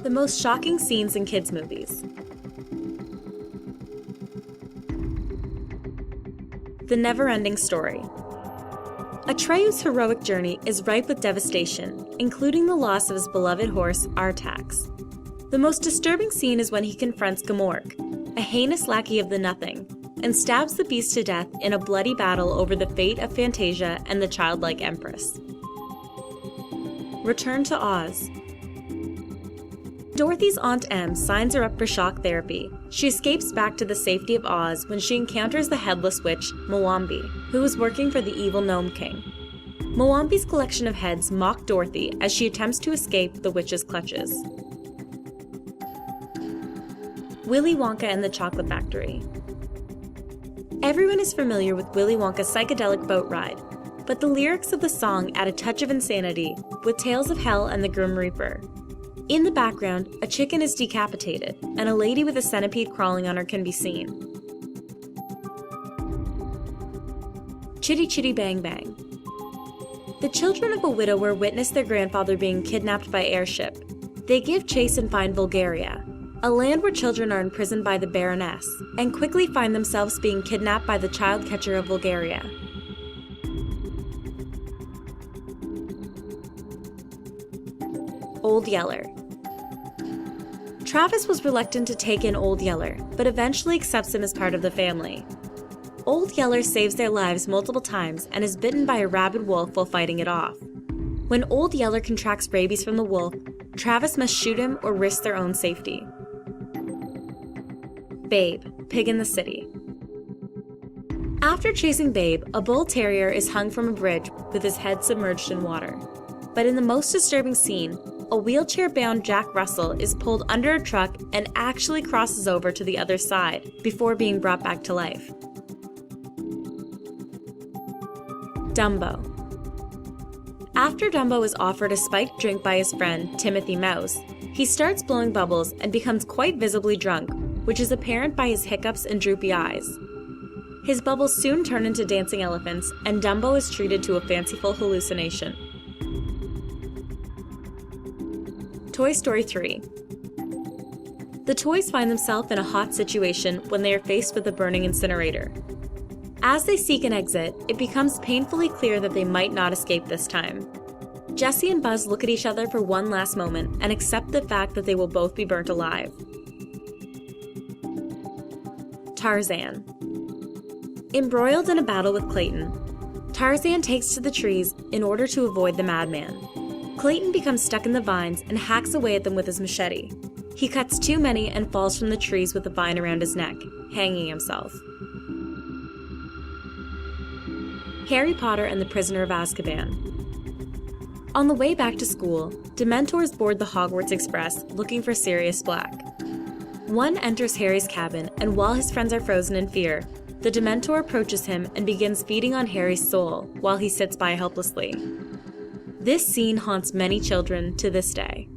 The most shocking scenes in kids' movies. The never-ending story. Atreyu's heroic journey is ripe with devastation, including the loss of his beloved horse, Artax. The most disturbing scene is when he confronts Gamork, a heinous lackey of the Nothing, and stabs the beast to death in a bloody battle over the fate of Fantasia and the childlike Empress. Return to Oz. Dorothy's Aunt Em signs her up for shock therapy. She escapes back to the safety of Oz when she encounters the headless witch, Mwambi, who is working for the evil Gnome King. Mwambi's collection of heads mock Dorothy as she attempts to escape the witch's clutches. Willy Wonka and the Chocolate Factory. Everyone is familiar with Willy Wonka's psychedelic boat ride, but the lyrics of the song add a touch of insanity with tales of hell and the Grim Reaper. In the background, a chicken is decapitated, and a lady with a centipede crawling on her can be seen. Chitty Chitty Bang Bang. The children of a widower witness their grandfather being kidnapped by airship. They give chase and find Bulgaria, a land where children are imprisoned by the Baroness, and quickly find themselves being kidnapped by the child catcher of Bulgaria. Old Yeller. Travis was reluctant to take in Old Yeller, but eventually accepts him as part of the family. Old Yeller saves their lives multiple times and is bitten by a rabid wolf while fighting it off. When Old Yeller contracts rabies from the wolf, Travis must shoot him or risk their own safety. Babe, Pig in the City. After chasing Babe, a bull terrier is hung from a bridge with his head submerged in water. But in the most disturbing scene, a wheelchair-bound Jack Russell is pulled under a truck and actually crosses over to the other side before being brought back to life. Dumbo. After Dumbo is offered a spiked drink by his friend, Timothy Mouse, he starts blowing bubbles and becomes quite visibly drunk, which is apparent by his hiccups and droopy eyes. His bubbles soon turn into dancing elephants, and Dumbo is treated to a fanciful hallucination. Toy Story 3. The toys find themselves in a hot situation when they are faced with a burning incinerator. As they seek an exit, it becomes painfully clear that they might not escape this time. Jessie and Buzz look at each other for one last moment and accept the fact that they will both be burnt alive. Tarzan. Embroiled in a battle with Clayton, Tarzan takes to the trees in order to avoid the madman. Clayton becomes stuck in the vines and hacks away at them with his machete. He cuts too many and falls from the trees with a vine around his neck, hanging himself. Harry Potter and the Prisoner of Azkaban. On the way back to school, Dementors board the Hogwarts Express looking for Sirius Black. One enters Harry's cabin, and while his friends are frozen in fear, the Dementor approaches him and begins feeding on Harry's soul while he sits by helplessly. This scene haunts many children to this day.